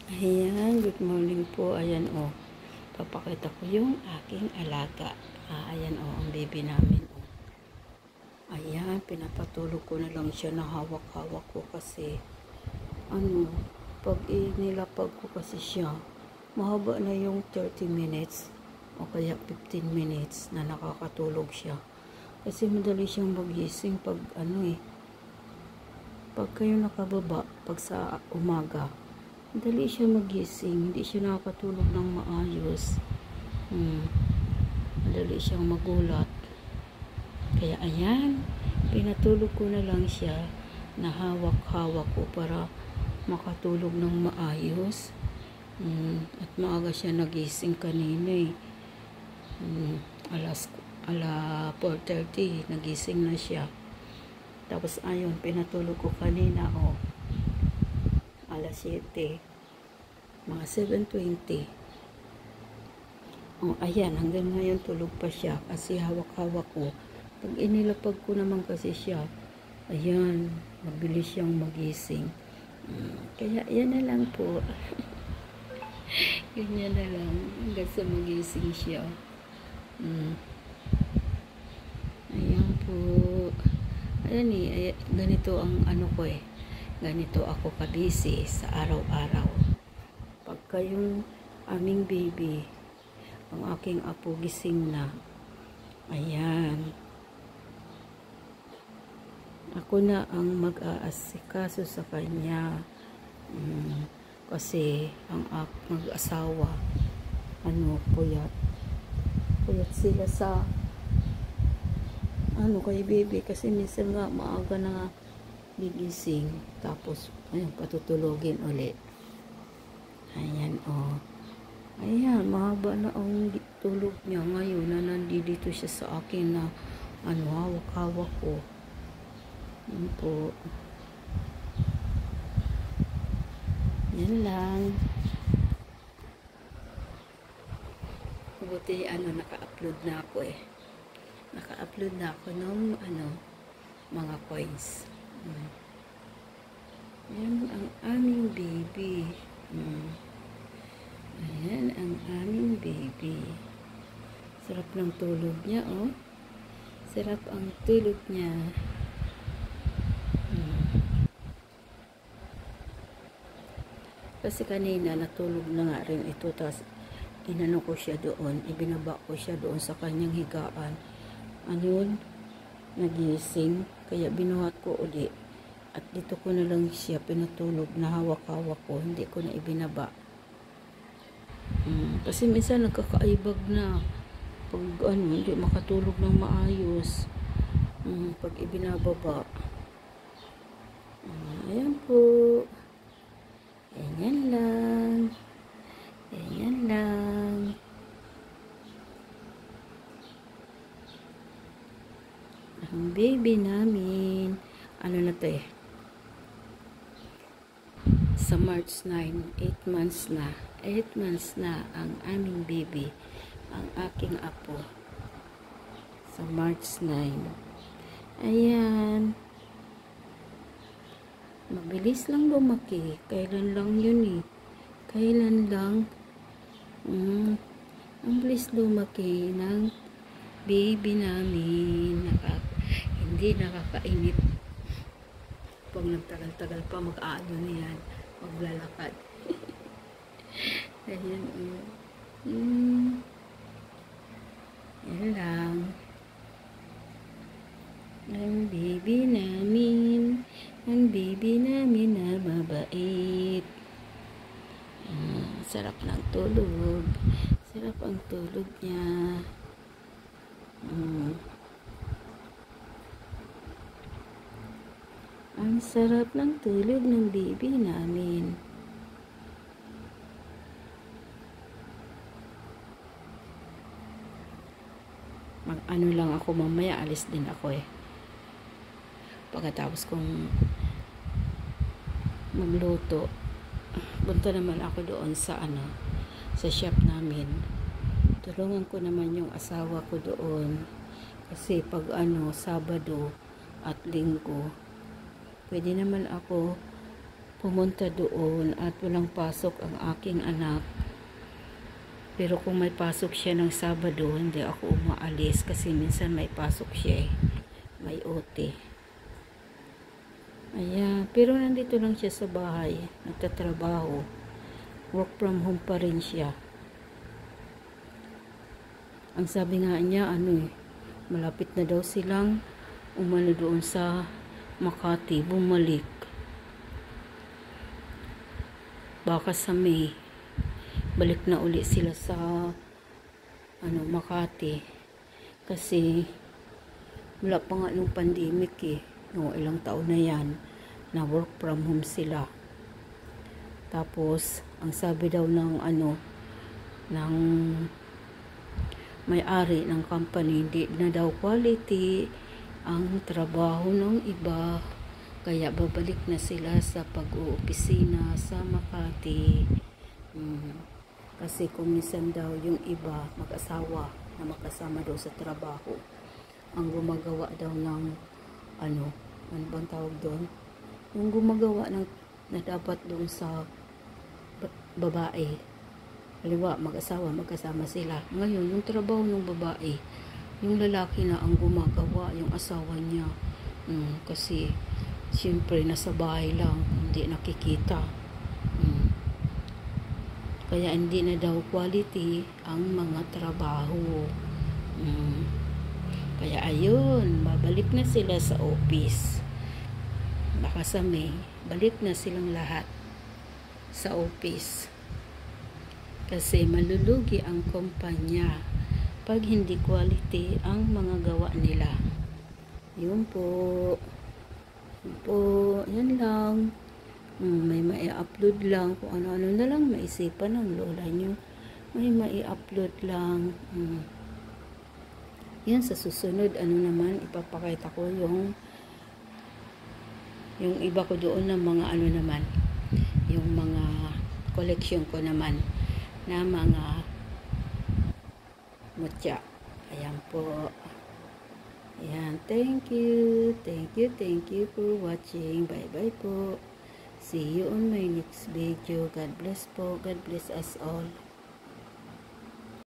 Ayan, good morning po. Ayan o. Papakita ko yung aking alaga. Ayan o, ang baby namin o. Ayan, pinapatulog ko na lang siya na hawak-hawak ko kasi pag inilapag ko kasi siya, mahaba na yung 30 minutes o kaya 15 minutes na nakakatulog siya. Kasi madali siyang magising pag pag kayo nakababa, pag sa umaga. Dali siya magising, hindi siya nakakatulog ng maayos. Madali siyang magulat. Kaya ayan, pinatulog ko na lang siya na hawak-hawak ko para makatulog ng maayos. At maaga siya nagising kanina ala 4:30 nagising na siya. Tapos ayun, pinatulog ko kanina alas 7, mga 7:20. Ayan, hanggang ngayon tulog pa siya kasi hawak-hawak ko. Pag inilapag ko naman kasi siya, ayan, mabilis siyang magising. Kaya yan na lang po. Ganyan na lang hanggang sa magising siya. Ayan po. Ayan ganito ang ko ganito ako kabisi sa araw-araw. Pagka yung aming baby, ang aking apo gising na, ayan, ako na ang mag-aasikaso sa kanya. Kasi ang mag-asawa puyat sila sa kay baby kasi minsan nga maaga na gigising, tapos ayun, patutulogin ulit. Ayan ayan, mahaba na ang tulog niya ngayon na nandito siya sa akin na hawak-hawak ko. Yan po. Yan lang. Buti naka-upload na ako naka-upload na ako ng mga coins. Yan ang aming baby. Ayan ang aming baby. Sarap ng tulog niya Sarap ang tulog niya. Kasi kanina natulog na nga rin ito, tapos inano ko siya doon, ibinaba ko siya doon sa kanyang higaan. Nagising, kaya binuhat ko ulit. At dito ko na lang siya pinatulog na hawak-hawak ko, hindi ko na ibinaba. Kasi minsan nagkakaibag na pag hindi makatulog ng maayos. Pag ibinababa. Ayan po. Ganyan lang. Ganyan lang. Ang baby namin. Na to sa March 9, 8 months na. 8 months na ang aming baby. Ang aking apo. Sa March 9. Ayan. Mabilis lang lumaki. Kailan lang yun Kailan lang. Ang bilis lumaki ng baby namin. Hindi nakakainip. Pag nagtagal-tagal pa niyan. Maglalakad. Ayan yan lang. Ang baby namin. Ang baby namin na mabait. Sarap ng tulog. Sarap ang tulog niya. Ang sarap ng tulog ng baby namin. Mag-ano lang ako mamaya, alis din ako pagkatapos kong magluto, punta naman ako doon sa sa shop namin. Tulungan ko naman yung asawa ko doon kasi pag Sabado at Linggo, pwede naman ako pumunta doon at walang pasok ang aking anak. Pero kung may pasok siya ng Sabado, hindi ako umaalis kasi minsan may pasok siya eh. May OT. Ayan, pero nandito lang siya sa bahay, nagtatrabaho. Work from home pa rin siya. Ang sabi nga niya, malapit na daw silang umano doon sa Makati, bumalik. Baka sa May, balik na uli sila sa Makati. Kasi wala pa nga nung pandemic eh. No, ilang taon na yan na work from home sila. Tapos ang sabi daw ng ng may-ari ng company, hindi na daw quality ang trabaho ng iba, kaya babalik na sila sa pag-uopisina sa Makati. Kasi kung minsan daw yung iba mag-asawa na makasama daw sa trabaho ang gumagawa daw ng ano bang tawag doon, yung gumagawa ng na dapat doon sa babae. Halimbawa, mag-asawa, magkasama sila. Ngayon, yung trabaho ng babae, yung lalaki na ang gumagawa, yung asawa niya. Kasi, siyempre, nasa bahay lang, hindi nakikita. Kaya, hindi na daw quality ang mga trabaho. Kaya, ayun, babalik na sila sa office. Baka sa May, balik na silang lahat sa office. Kasi malulugi ang kumpanya pag hindi quality ang mga gawa nila. Yun po. Yan lang. May mai-upload lang kung ano-ano na lang maisipan ng lola nyo. May mai-upload lang. Yan, sa susunod, naman, ipapakita ko yung iba ko doon ng mga naman. Yung mga collection ko naman na mga mutya. Ayan po. Ayan. Thank you. Thank you for watching. Bye-bye po. See you on my next video. God bless po. God bless us all.